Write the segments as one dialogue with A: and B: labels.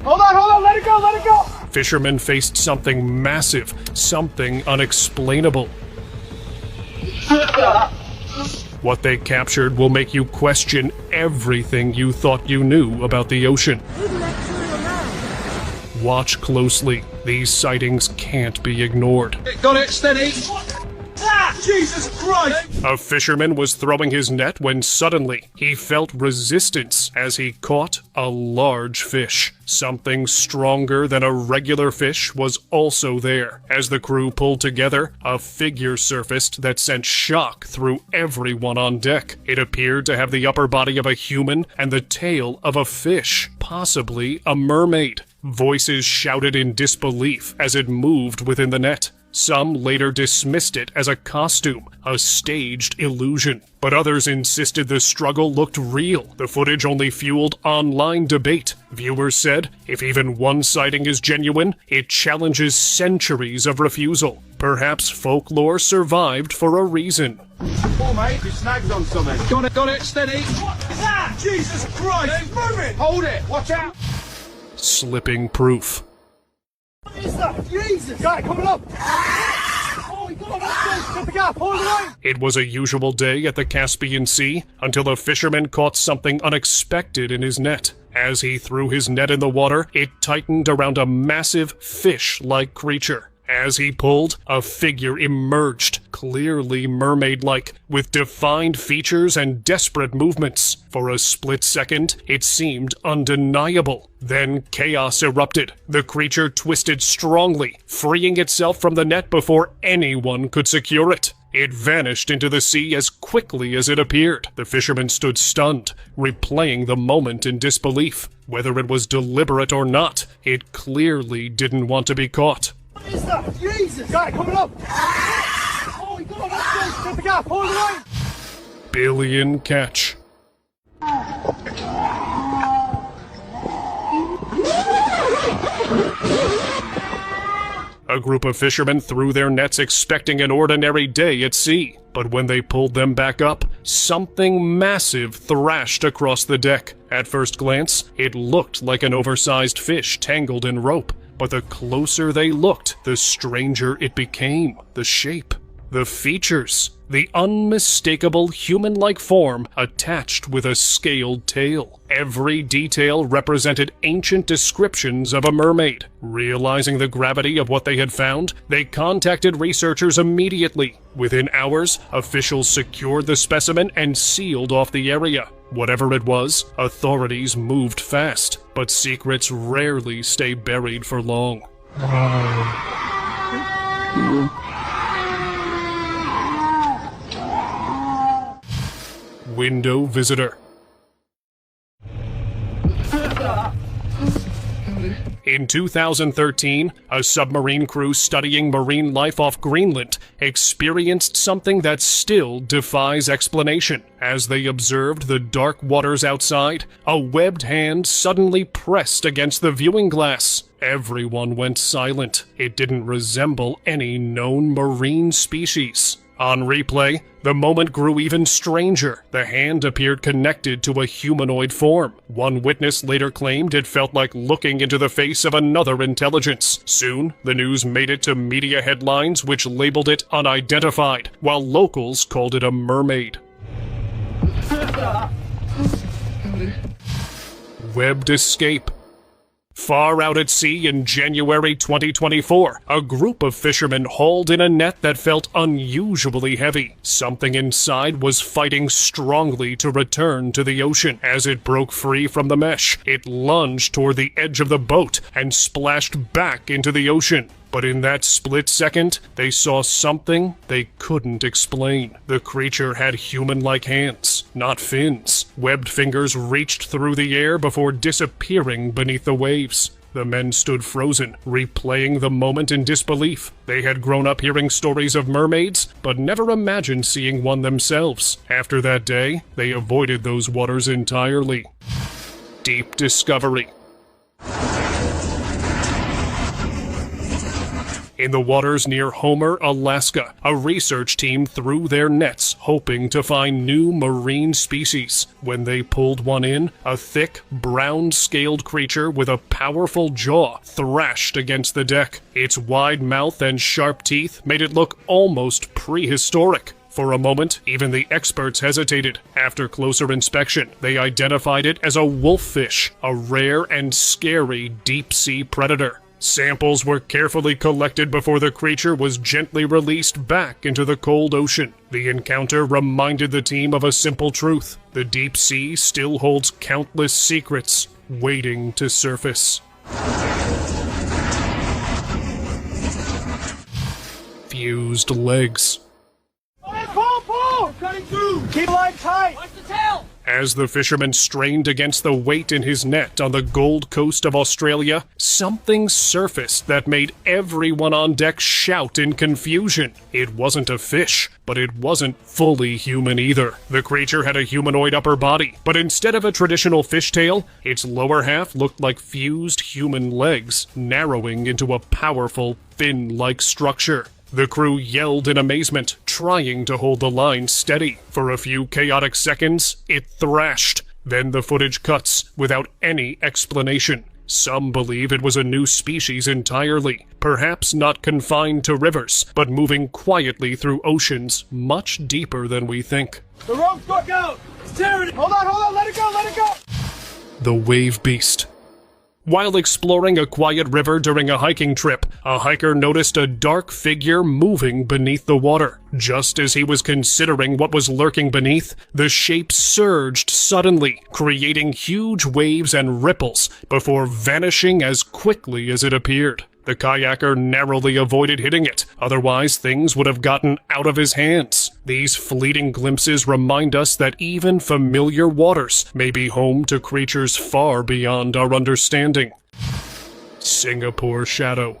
A: Hold on, let it go!
B: Fishermen faced something massive, something unexplainable. What they captured will make you question everything you thought you knew about the ocean. Watch closely. These sightings can't be ignored.
A: Got it, steady! Ah, Jesus Christ!
B: A fisherman was throwing his net when suddenly he felt resistance as he caught a large fish. Something stronger than a regular fish was also there. As the crew pulled together, a figure surfaced that sent shock through everyone on deck. It appeared to have the upper body of a human and the tail of a fish, possibly a mermaid. Voices shouted in disbelief as it moved within the net. Some later dismissed it as a costume, a staged illusion. But others insisted the struggle looked real. The footage only fueled online debate. Viewers said, if even one sighting is genuine, it challenges centuries of refusal. Perhaps folklore survived for a reason.
A: Oh, mate, you snagged on something. Got it, steady! What is that? Jesus Christ! Move it! Hold it! Watch out!
B: Slipping proof.
A: What is that? Jesus! Got it, coming up! Oh my God, get the gap, hold the line!
B: It was a usual day at the Caspian Sea until a fisherman caught something unexpected in his net. As he threw his net in the water, it tightened around a massive fish-like creature. As he pulled, a figure emerged, clearly mermaid-like, with defined features and desperate movements. For a split second, it seemed undeniable. Then chaos erupted. The creature twisted strongly, freeing itself from the net before anyone could secure it. It vanished into the sea as quickly as it appeared. The fisherman stood stunned, replaying the moment in disbelief. Whether it was deliberate or not, it clearly didn't want to be caught.
A: What is that? Jesus! Got it, coming up! Oh my God, get the gap, hold the line!
B: Billion catch. A group of fishermen threw their nets expecting an ordinary day at sea. But when they pulled them back up, something massive thrashed across the deck. At first glance, it looked like an oversized fish tangled in rope. But the closer they looked, the stranger it became. The shape, the features, the unmistakable human-like form attached with a scaled tail. Every detail represented ancient descriptions of a mermaid. Realizing the gravity of what they had found, they contacted researchers immediately. Within hours, officials secured the specimen and sealed off the area. Whatever it was, authorities moved fast, but secrets rarely stay buried for long. Window visitor. In 2013, a submarine crew studying marine life off Greenland experienced something that still defies explanation. As they observed the dark waters outside, a webbed hand suddenly pressed against the viewing glass. Everyone went silent. It didn't resemble any known marine species. On replay, the moment grew even stranger. The hand appeared connected to a humanoid form. One witness later claimed it felt like looking into the face of another intelligence. Soon, the news made it to media headlines which labeled it unidentified, while locals called it a mermaid. Webbed escape. Far out at sea in January 2024, a group of fishermen hauled in a net that felt unusually heavy. Something inside was fighting strongly to return to the ocean. As it broke free from the mesh, it lunged toward the edge of the boat and splashed back into the ocean. But in that split second, they saw something they couldn't explain. The creature had human-like hands, not fins. Webbed fingers reached through the air before disappearing beneath the waves. The men stood frozen, replaying the moment in disbelief. They had grown up hearing stories of mermaids, but never imagined seeing one themselves. After that day, they avoided those waters entirely. Deep discovery. In the waters near Homer, Alaska, a research team threw their nets hoping to find new marine species. When they pulled one in, a thick, brown-scaled creature with a powerful jaw thrashed against the deck. Its wide mouth and sharp teeth made it look almost prehistoric. For a moment, even the experts hesitated. After closer inspection, they identified it as a wolffish, a rare and scary deep-sea predator. Samples were carefully collected before the creature was gently released back into the cold ocean. The encounter reminded the team of a simple truth: the deep sea still holds countless secrets waiting to surface. Fused legs.
A: Pull! Cutting through! Keep line tight! Watch the tail!
B: As the fisherman strained against the weight in his net on the Gold Coast of Australia, something surfaced that made everyone on deck shout in confusion. It wasn't a fish, but it wasn't fully human either. The creature had a humanoid upper body, but instead of a traditional fishtail, its lower half looked like fused human legs, narrowing into a powerful, fin-like structure. The crew yelled in amazement, trying to hold the line steady. For a few chaotic seconds, it thrashed. Then the footage cuts, without any explanation. Some believe it was a new species entirely, perhaps not confined to rivers, but moving quietly through oceans much deeper than we think.
A: The rope's got out! It's tearing it! Hold on, let it go!
B: The wave beast. While exploring a quiet river during a hiking trip, a hiker noticed a dark figure moving beneath the water. Just as he was considering what was lurking beneath, the shape surged suddenly, creating huge waves and ripples before vanishing as quickly as it appeared. The kayaker narrowly avoided hitting it, otherwise things would have gotten out of his hands. These fleeting glimpses remind us that even familiar waters may be home to creatures far beyond our understanding. Singapore Shadow.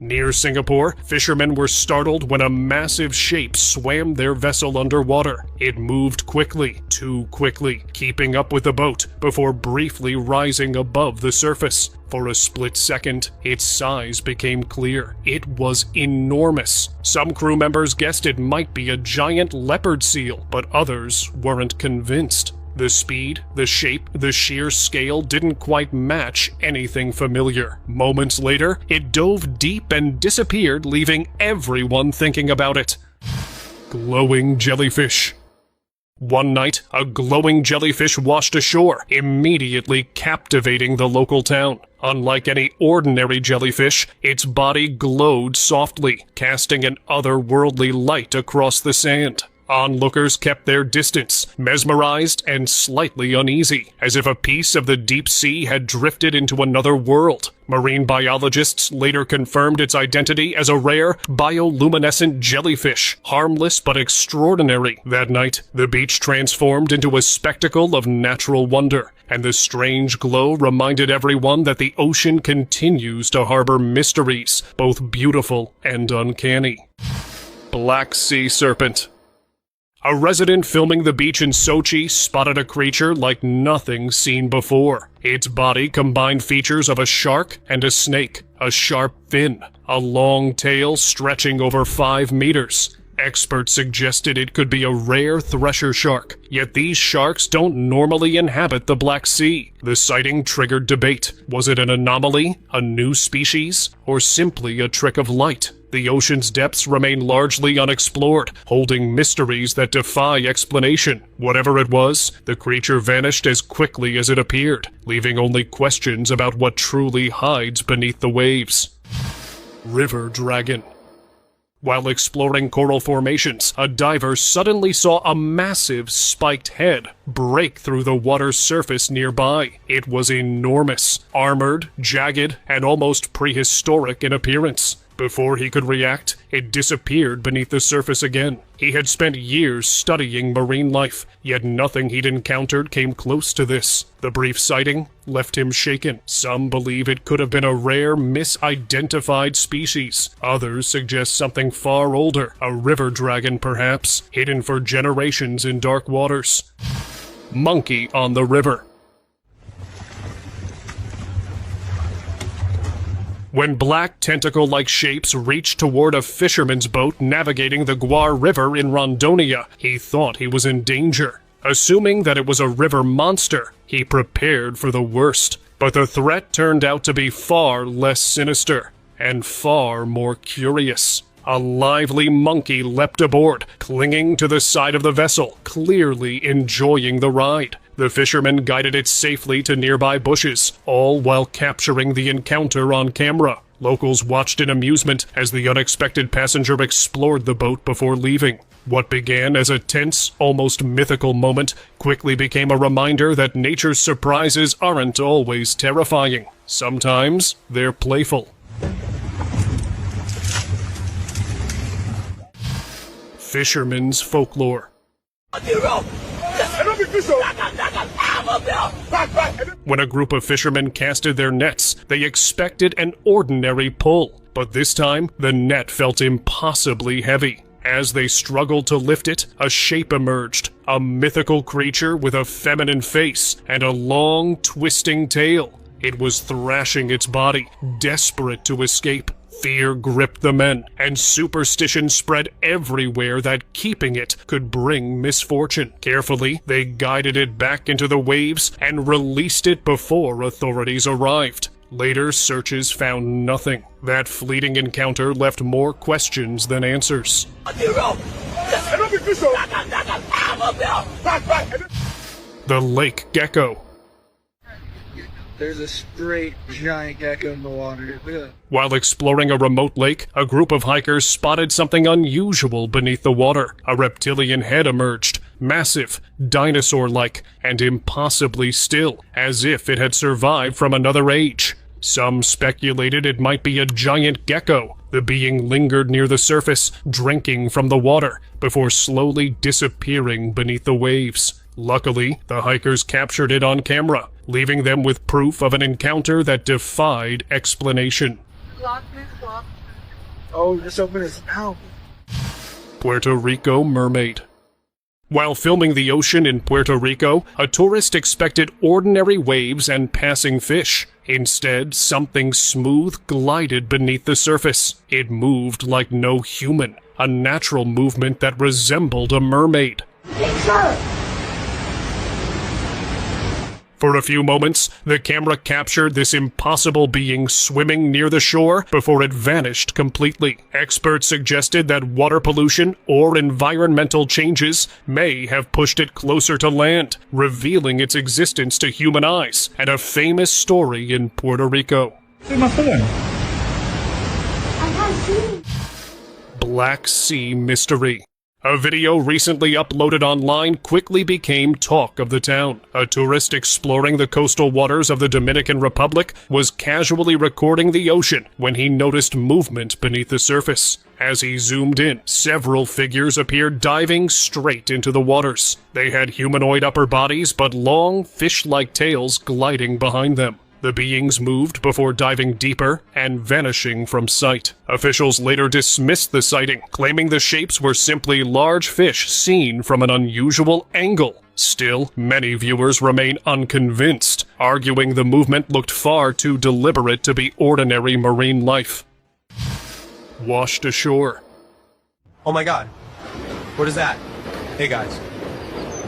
B: Near Singapore, fishermen were startled when a massive shape swam their vessel underwater. It moved quickly, too quickly, keeping up with the boat before briefly rising above the surface. For a split second, its size became clear. It was enormous. Some crew members guessed it might be a giant leopard seal, but others weren't convinced. The speed, the shape, the sheer scale didn't quite match anything familiar. Moments later, it dove deep and disappeared, leaving everyone thinking about it. Glowing jellyfish. One night, a glowing jellyfish washed ashore, immediately captivating the local town. Unlike any ordinary jellyfish, its body glowed softly, casting an otherworldly light across the sand. Onlookers kept their distance, mesmerized and slightly uneasy, as if a piece of the deep sea had drifted into another world. Marine biologists later confirmed its identity as a rare, bioluminescent jellyfish, harmless but extraordinary. That night, the beach transformed into a spectacle of natural wonder, and the strange glow reminded everyone that the ocean continues to harbor mysteries, both beautiful and uncanny. Black Sea Serpent. A resident filming the beach in Sochi spotted a creature like nothing seen before. Its body combined features of a shark and a snake, a sharp fin, a long tail stretching over 5 meters. Experts suggested it could be a rare thresher shark, yet these sharks don't normally inhabit the Black Sea. The sighting triggered debate. Was it an anomaly, a new species, or simply a trick of light? The ocean's depths remain largely unexplored, holding mysteries that defy explanation. Whatever it was, the creature vanished as quickly as it appeared, leaving only questions about what truly hides beneath the waves. River Dragon. While exploring coral formations, a diver suddenly saw a massive spiked head break through the water's surface nearby. It was enormous, armored, jagged, and almost prehistoric in appearance. Before he could react, it disappeared beneath the surface again. He had spent years studying marine life, yet nothing he'd encountered came close to this. The brief sighting left him shaken. Some believe it could have been a rare, misidentified species. Others suggest something far older, a river dragon perhaps, hidden for generations in dark waters. Monkey on the river. when black tentacle-like shapes reached toward a fisherman's boat navigating the Guar River in Rondonia. He thought he was in danger. Assuming that it was a river monster, he prepared for the worst. But the threat turned out to be far less sinister and far more curious. A lively monkey leapt aboard, clinging to the side of the vessel, clearly enjoying the ride. The fisherman guided it safely to nearby bushes, all while capturing the encounter on camera. Locals watched in amusement as the unexpected passenger explored the boat before leaving. What began as a tense, almost mythical moment quickly became a reminder that nature's surprises aren't always terrifying. Sometimes they're playful. Fisherman's folklore. When a group of fishermen casted their nets, they expected an ordinary pull. But this time, the net felt impossibly heavy. As they struggled to lift it, a shape emerged, a mythical creature with a feminine face and a long, twisting tail. It was thrashing its body, desperate to escape. Fear gripped the men, and superstition spread everywhere that keeping it could bring misfortune. Carefully, they guided it back into the waves and released it before authorities arrived. Later searches found nothing. That fleeting encounter left more questions than answers. The lake gecko.
A: There's a straight giant gecko in the water.
B: While exploring a remote lake, a group of hikers spotted something unusual beneath the water. A reptilian head emerged, massive, dinosaur-like, and impossibly still, as if it had survived from another age. Some speculated it might be a giant gecko. The being lingered near the surface, drinking from the water, before slowly disappearing beneath the waves. Luckily, the hikers captured it on camera, leaving them with proof of an encounter that defied explanation.
A: Oh, just open his mouth.
B: Puerto Rico mermaid. While filming the ocean in Puerto Rico, a tourist expected ordinary waves and passing fish. Instead, something smooth glided beneath the surface. It moved like no human, a natural movement that resembled a mermaid. For a few moments, the camera captured this impossible being swimming near the shore before it vanished completely. Experts suggested that water pollution or environmental changes may have pushed it closer to land, revealing its existence to human eyes, and a famous story in Puerto Rico. Black Sea Mystery. A video recently uploaded online quickly became talk of the town. A tourist exploring the coastal waters of the Dominican Republic was casually recording the ocean when he noticed movement beneath the surface. As he zoomed in, several figures appeared diving straight into the waters. They had humanoid upper bodies but long, fish-like tails gliding behind them. The beings moved before diving deeper and vanishing from sight. Officials later dismissed the sighting, claiming the shapes were simply large fish seen from an unusual angle. Still, many viewers remain unconvinced, arguing the movement looked far too deliberate to be ordinary marine life. Washed ashore.
C: Oh my god. What is that? Hey guys.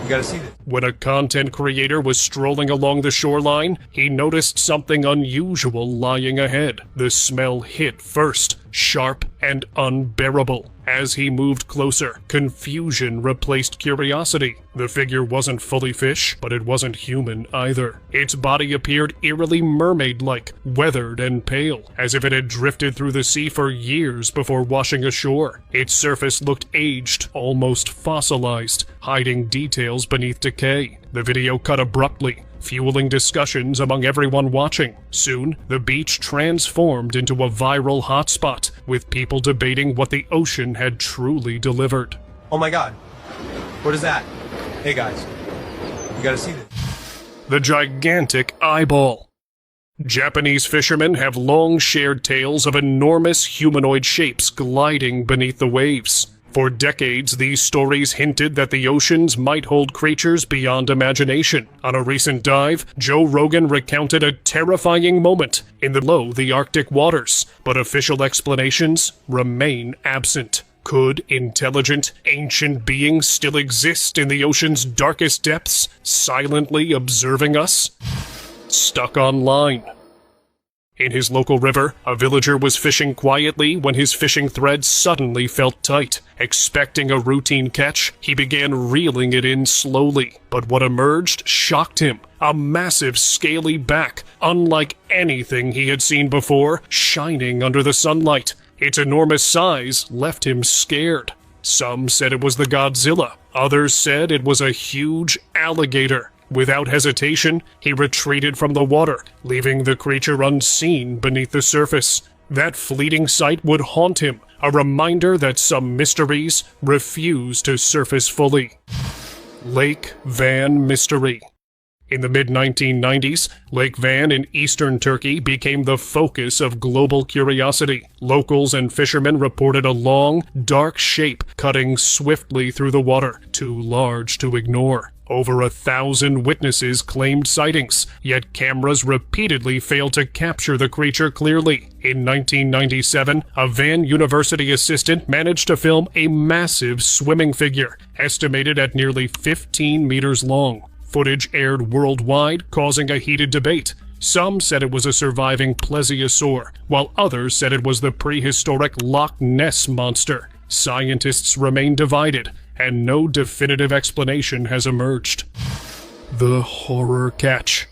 C: You gotta see this.
B: When a content creator was strolling along the shoreline, he noticed something unusual lying ahead. The smell hit first, sharp and unbearable. As he moved closer, confusion replaced curiosity. The figure wasn't fully fish, but it wasn't human either. Its body appeared eerily mermaid-like, weathered and pale, as if it had drifted through the sea for years before washing ashore. Its surface looked aged, almost fossilized, hiding details beneath decay. The video cut abruptly, fueling discussions among everyone watching. Soon, the beach transformed into a viral hotspot, with people debating what the ocean had truly delivered.
C: Oh my god. What is that? Hey guys. You gotta see this.
B: The gigantic eyeball. Japanese fishermen have long shared tales of enormous humanoid shapes gliding beneath the waves. For decades, these stories hinted that the oceans might hold creatures beyond imagination. On a recent dive, Joe Rogan recounted a terrifying moment in the Arctic waters, but official explanations remain absent. Could intelligent, ancient beings still exist in the ocean's darkest depths, silently observing us? Stuck online. In his local river, a villager was fishing quietly when his fishing thread suddenly felt tight. Expecting a routine catch, he began reeling it in slowly. But what emerged shocked him. A massive scaly back, unlike anything he had seen before, shining under the sunlight. Its enormous size left him scared. Some said it was the Godzilla. Others said it was a huge alligator. Without hesitation, he retreated from the water, leaving the creature unseen beneath the surface. That fleeting sight would haunt him, a reminder that some mysteries refuse to surface fully. Lake Van Mystery. In the mid-1990s, Lake Van in eastern Turkey became the focus of global curiosity. Locals and fishermen reported a long, dark shape cutting swiftly through the water, too large to ignore. Over 1,000 witnesses claimed sightings, yet cameras repeatedly failed to capture the creature clearly. In 1997, a Van University assistant managed to film a massive swimming figure, estimated at nearly 15 meters long. Footage aired worldwide, causing a heated debate. Some said it was a surviving plesiosaur, while others said it was the prehistoric Loch Ness monster. Scientists remain divided, and no definitive explanation has emerged. The horror catch.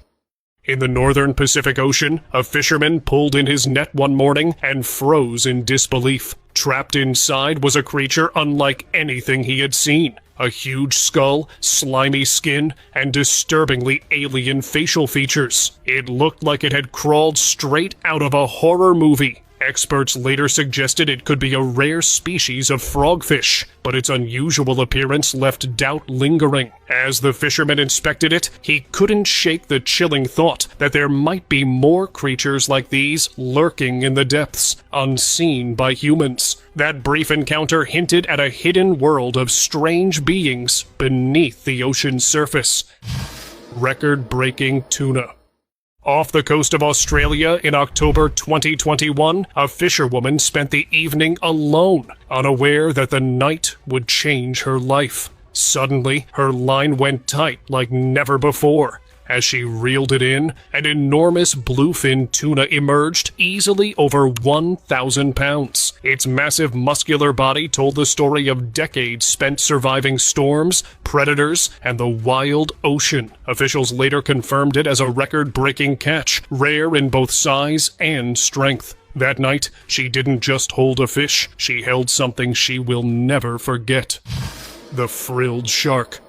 B: In the northern Pacific Ocean, a fisherman pulled in his net one morning and froze in disbelief. Trapped inside was a creature unlike anything he had seen. A huge skull, slimy skin, and disturbingly alien facial features. It looked like it had crawled straight out of a horror movie. Experts later suggested it could be a rare species of frogfish, but its unusual appearance left doubt lingering. As the fisherman inspected it, he couldn't shake the chilling thought that there might be more creatures like these lurking in the depths, unseen by humans. That brief encounter hinted at a hidden world of strange beings beneath the ocean's surface. Record-breaking tuna. Off the coast of Australia in October 2021, a fisherwoman spent the evening alone, unaware that the night would change her life. Suddenly, her line went tight like never before. As she reeled it in, an enormous bluefin tuna emerged, easily over 1,000 pounds. Its massive muscular body told the story of decades spent surviving storms, predators, and the wild ocean. Officials later confirmed it as a record-breaking catch, rare in both size and strength. That night, she didn't just hold a fish, she held something she will never forget. The frilled shark.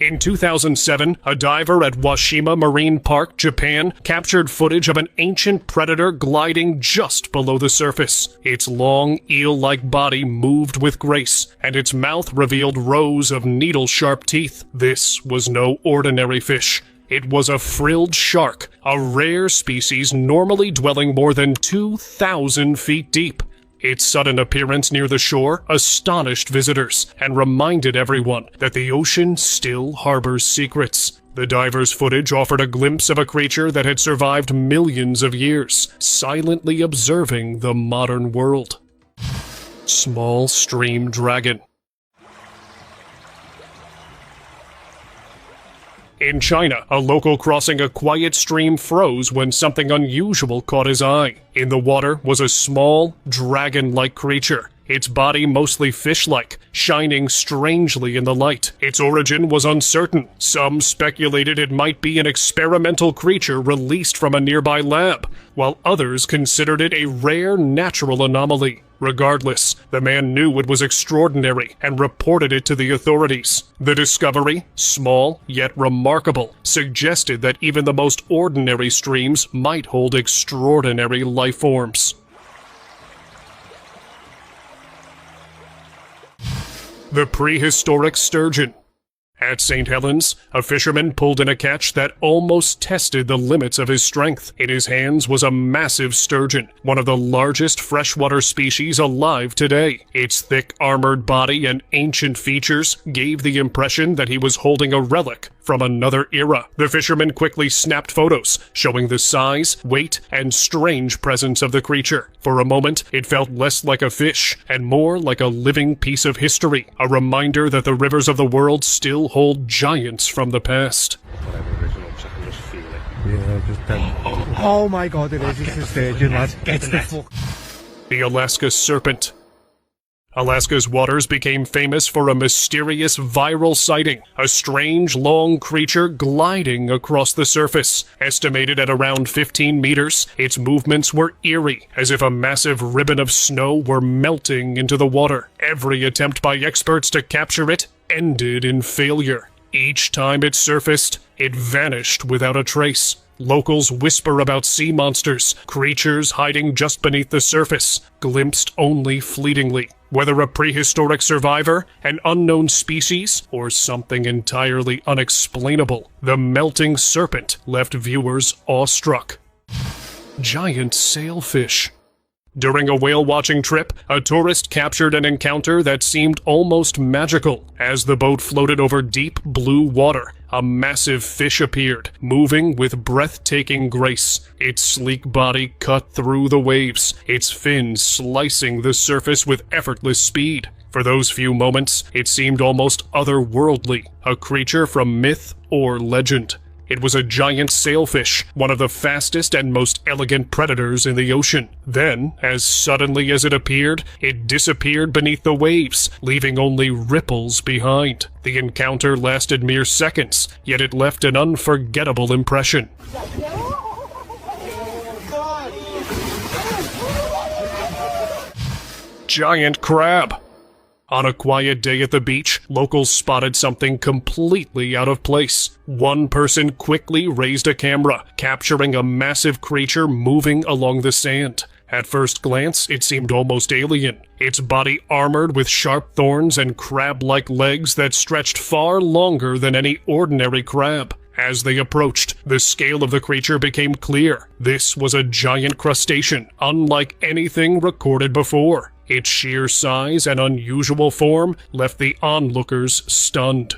B: In 2007, a diver at Washima Marine Park, Japan, captured footage of an ancient predator gliding just below the surface. Its long, eel-like body moved with grace, and its mouth revealed rows of needle-sharp teeth. This was no ordinary fish. It was a frilled shark, a rare species normally dwelling more than 2,000 feet deep. Its sudden appearance near the shore astonished visitors and reminded everyone that the ocean still harbors secrets. The diver's footage offered a glimpse of a creature that had survived millions of years, silently observing the modern world. Small stream dragon. In China, a local crossing a quiet stream froze when something unusual caught his eye. In the water was a small, dragon-like creature, its body mostly fish-like, shining strangely in the light. Its origin was uncertain. Some speculated it might be an experimental creature released from a nearby lab, while others considered it a rare natural anomaly. Regardless, the man knew it was extraordinary and reported it to the authorities. The discovery, small yet remarkable, suggested that even the most ordinary streams might hold extraordinary life forms. The prehistoric sturgeon. At St. Helens, a fisherman pulled in a catch that almost tested the limits of his strength. In his hands was a massive sturgeon, one of the largest freshwater species alive today. Its thick armored body and ancient features gave the impression that he was holding a relic from another era. The fisherman quickly snapped photos, showing the size, weight, and strange presence of the creature. For a moment, it felt less like a fish and more like a living piece of history, a reminder that the rivers of the world still hold giants from the past.
D: Oh my god, it is a sturgeon, lads. It's the fuck.
B: The Alaska serpent. Alaska's waters became famous for a mysterious viral sighting, a strange long creature gliding across the surface. Estimated at around 15 meters, its movements were eerie, as if a massive ribbon of snow were melting into the water. Every attempt by experts to capture it ended in failure. Each time it surfaced, it vanished without a trace. Locals whisper about sea monsters, creatures hiding just beneath the surface, glimpsed only fleetingly. Whether a prehistoric survivor, an unknown species, or something entirely unexplainable, the melting serpent left viewers awestruck. Giant sailfish. During a whale-watching trip, a tourist captured an encounter that seemed almost magical. As the boat floated over deep blue water, a massive fish appeared, moving with breathtaking grace. Its sleek body cut through the waves, its fins slicing the surface with effortless speed. For those few moments, it seemed almost otherworldly, a creature from myth or legend. It was a giant sailfish, one of the fastest and most elegant predators in the ocean. Then, as suddenly as it appeared, it disappeared beneath the waves, leaving only ripples behind. The encounter lasted mere seconds, yet it left an unforgettable impression. Giant crab. On a quiet day at the beach, locals spotted something completely out of place. One person quickly raised a camera, capturing a massive creature moving along the sand. At first glance, it seemed almost alien, its body armored with sharp thorns and crab-like legs that stretched far longer than any ordinary crab. As they approached, the scale of the creature became clear. This was a giant crustacean, unlike anything recorded before. Its sheer size and unusual form left the onlookers stunned.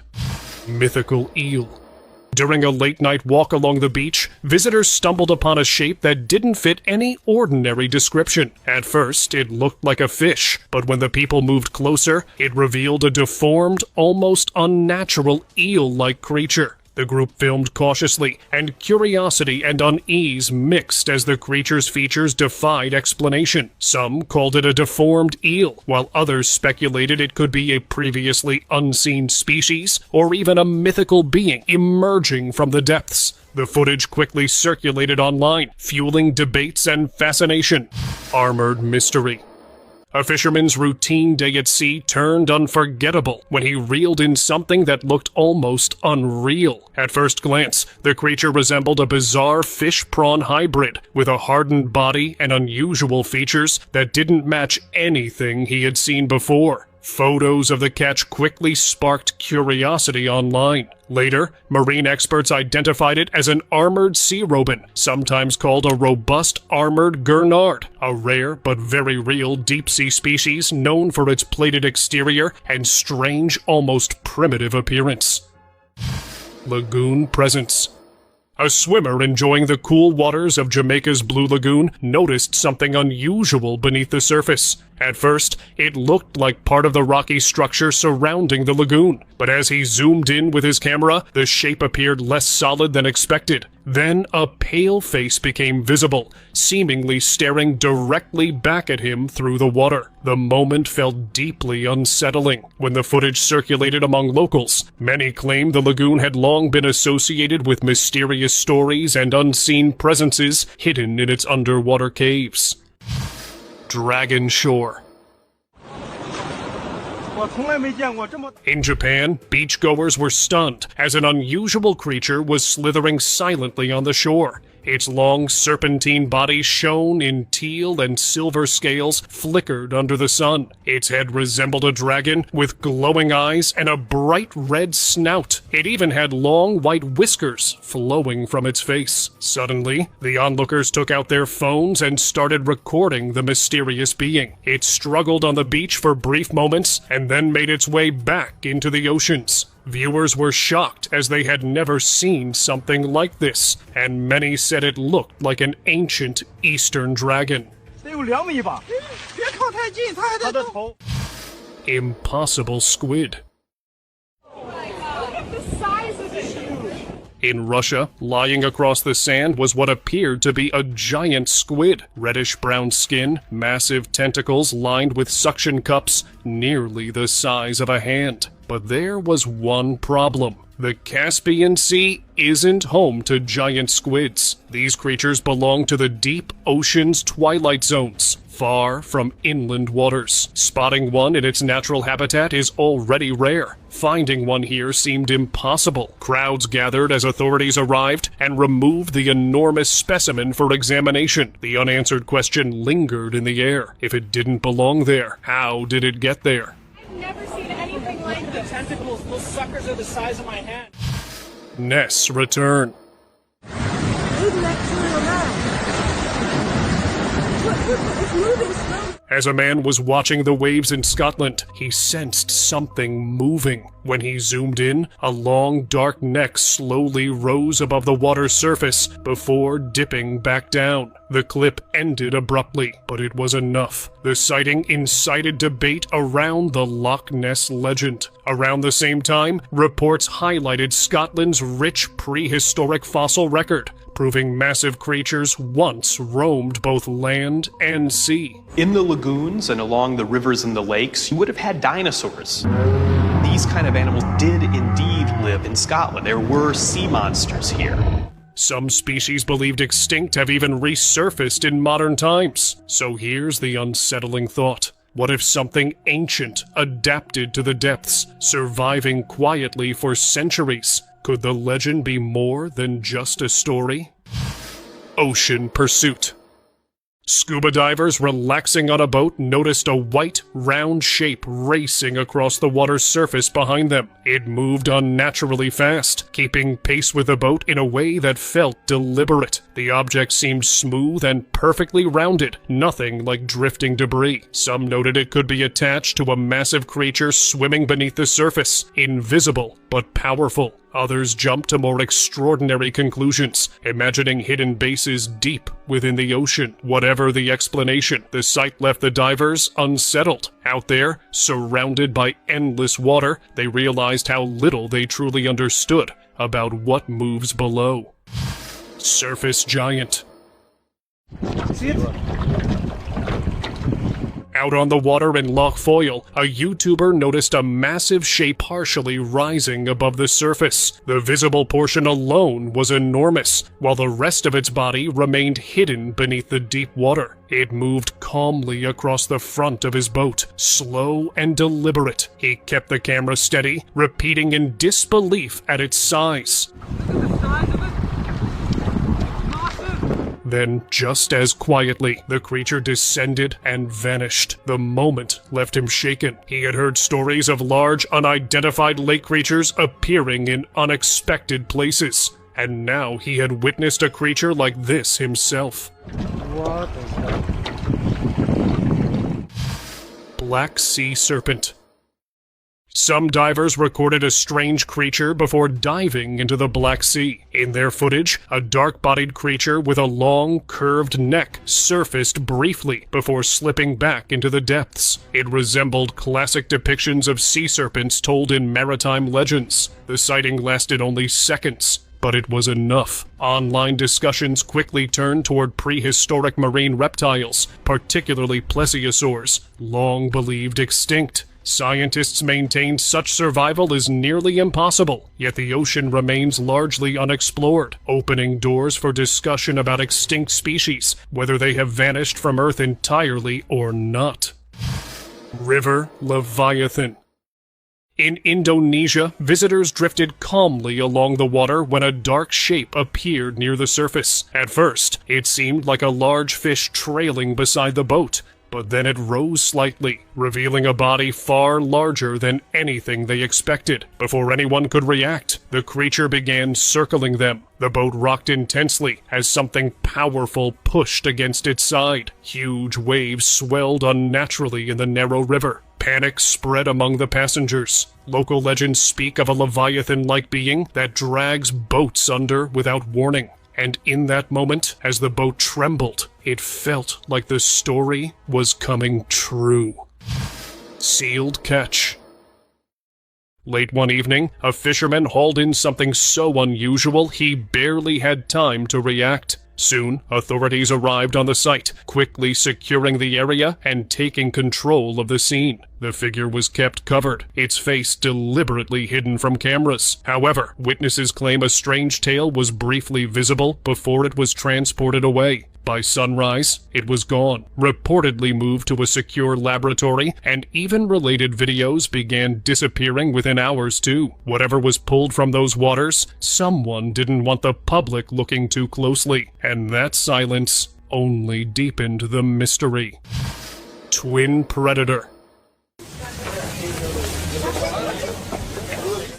B: Mythical eel. During a late-night walk along the beach, visitors stumbled upon a shape that didn't fit any ordinary description. At first, it looked like a fish, but when the people moved closer, it revealed a deformed, almost unnatural eel-like creature. The group filmed cautiously, and curiosity and unease mixed as the creature's features defied explanation. Some called it a deformed eel, while others speculated it could be a previously unseen species, or even a mythical being emerging from the depths. The footage quickly circulated online, fueling debates and fascination. Armored mystery. A fisherman's routine day at sea turned unforgettable when he reeled in something that looked almost unreal. At first glance, the creature resembled a bizarre fish-prawn hybrid with a hardened body and unusual features that didn't match anything he had seen before. Photos of the catch quickly sparked curiosity online. Later, marine experts identified it as an armored sea robin, sometimes called a robust armored gurnard, a rare but very real deep-sea species known for its plated exterior and strange, almost primitive appearance. Lagoon presence. A swimmer enjoying the cool waters of Jamaica's Blue Lagoon noticed something unusual beneath the surface. At first, it looked like part of the rocky structure surrounding the lagoon, but as he zoomed in with his camera, the shape appeared less solid than expected. Then a pale face became visible, seemingly staring directly back at him through the water. The moment felt deeply unsettling. When the footage circulated among locals, many claimed the lagoon had long been associated with mysterious stories and unseen presences hidden in its underwater caves. Dragon Shore. In Japan, beachgoers were stunned as an unusual creature was slithering silently on the shore. Its long serpentine body shone in teal and silver scales flickered under the sun. Its head resembled a dragon with glowing eyes and a bright red snout. It even had long white whiskers flowing from its face. Suddenly, the onlookers took out their phones and started recording the mysterious being. It struggled on the beach for brief moments and then made its way back into the oceans. Viewers were shocked as they had never seen something like this, and many said it looked like an ancient Eastern dragon.
A: 得有2米吧？别靠太近，它还在动。它的头。
B: Impossible squid.
A: The size of it.
B: In Russia, lying across the sand was what appeared to be a giant squid. Reddish-brown skin, massive tentacles lined with suction cups, nearly the size of a hand. But there was one problem. The Caspian Sea isn't home to giant squids. These creatures belong to the deep ocean's twilight zones, far from inland waters. Spotting one in its natural habitat is already rare. Finding one here seemed impossible. Crowds gathered as authorities arrived and removed the enormous specimen for examination. The unanswered question lingered in the air. If it didn't belong there, how did it get there?
E: I've never seen anything like
A: The tentacles, those suckers are the size of my hand.
B: Ness return.
E: It's moving slowly.
B: As a man was watching the waves in Scotland, he sensed something moving. When he zoomed in, a long, dark neck slowly rose above the water's surface before dipping back down. The clip ended abruptly, but it was enough. The sighting incited debate around the Loch Ness legend. Around the same time, reports highlighted Scotland's rich prehistoric fossil record, proving massive creatures once roamed both land and sea.
F: In the lagoons and along the rivers and the lakes, you would have had dinosaurs. These kind of animals did indeed live in Scotland. There were sea monsters here.
B: Some species believed extinct have even resurfaced in modern times. So here's the unsettling thought. What if something ancient adapted to the depths, surviving quietly for centuries? Could the legend be more than just a story? Ocean pursuit. Scuba divers relaxing on a boat noticed a white, round shape racing across the water's surface behind them. It moved unnaturally fast, keeping pace with the boat in a way that felt deliberate. The object seemed smooth and perfectly rounded, nothing like drifting debris. Some noted it could be attached to a massive creature swimming beneath the surface, invisible but powerful. Others jumped to more extraordinary conclusions, imagining hidden bases deep within the ocean. Whatever the explanation, the sight left the divers unsettled. Out there, surrounded by endless water, they realized how little they truly understood about what moves below. Surface giant.
A: See it?
B: Out on the water in Loch Foyle, a YouTuber noticed a massive shape partially rising above the surface. The visible portion alone was enormous, while the rest of its body remained hidden beneath the deep water. It moved calmly across the front of his boat, slow and deliberate. He kept the camera steady, repeating in disbelief at its size. Then, just as quietly, the creature descended and vanished. The moment left him shaken. He had heard stories of large, unidentified lake creatures appearing in unexpected places, and now he had witnessed a creature like this himself.
D: What is that?
B: Black sea serpent. Some divers recorded a strange creature before diving into the Black Sea. In their footage, a dark-bodied creature with a long, curved neck surfaced briefly before slipping back into the depths. It resembled classic depictions of sea serpents told in maritime legends. The sighting lasted only seconds, but it was enough. Online discussions quickly turned toward prehistoric marine reptiles, particularly plesiosaurs, long believed extinct. Scientists maintain such survival is nearly impossible, yet the ocean remains largely unexplored, opening doors for discussion about extinct species, whether they have vanished from Earth entirely or not. River Leviathan. In Indonesia, visitors drifted calmly along the water when a dark shape appeared near the surface. At first, it seemed like a large fish trailing beside the boat, but then it rose slightly, revealing a body far larger than anything they expected. Before anyone could react, the creature began circling them. The boat rocked intensely as something powerful pushed against its side. Huge waves swelled unnaturally in the narrow river. Panic spread among the passengers. Local legends speak of a leviathan-like being that drags boats under without warning. And in that moment, as the boat trembled, it felt like the story was coming true. Sealed catch. Late one evening, a fisherman hauled in something so unusual he barely had time to react. Soon, authorities arrived on the site, quickly securing the area and taking control of the scene. The figure was kept covered, its face deliberately hidden from cameras. However, witnesses claim a strange tail was briefly visible before it was transported away. By sunrise, it was gone, reportedly moved to a secure laboratory, and even related videos began disappearing within hours too. Whatever was pulled from those waters, someone didn't want the public looking too closely, and that silence only deepened the mystery. Twin Predator.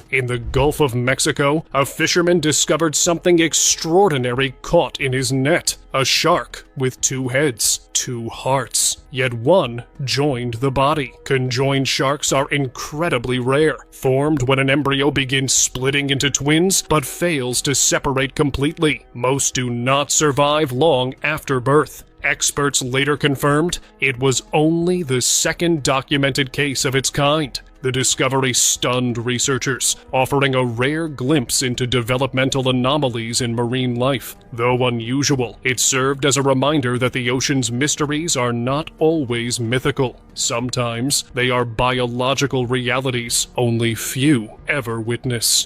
B: In the Gulf of Mexico, a fisherman discovered something extraordinary caught in his net. A shark with 2 heads, 2 hearts. Yet one joined the body. Conjoined sharks are incredibly rare, formed when an embryo begins splitting into twins but fails to separate completely. Most do not survive long after birth. Experts later confirmed it was only the second documented case of its kind. The discovery stunned researchers, offering a rare glimpse into developmental anomalies in marine life. Though unusual, it served as a reminder that the ocean's mysteries are not always mythical. Sometimes they are biological realities only few ever witness.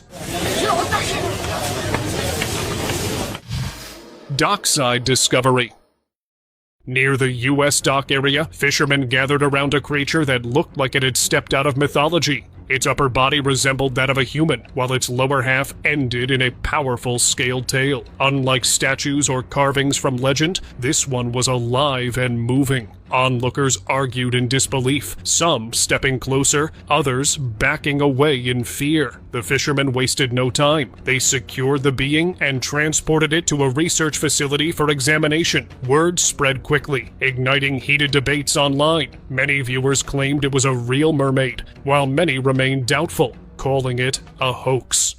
B: Dockside discovery. Near the U.S. dock area, fishermen gathered around a creature that looked like it had stepped out of mythology. Its upper body resembled that of a human, while its lower half ended in a powerful scaled tail. Unlike statues or carvings from legend, this one was alive and moving. Onlookers argued in disbelief, some stepping closer, others backing away in fear. The fishermen wasted no time. They secured the being and transported it to a research facility for examination. Word spread quickly, igniting heated debates online. Many viewers claimed it was a real mermaid, while many remained doubtful, calling it a hoax.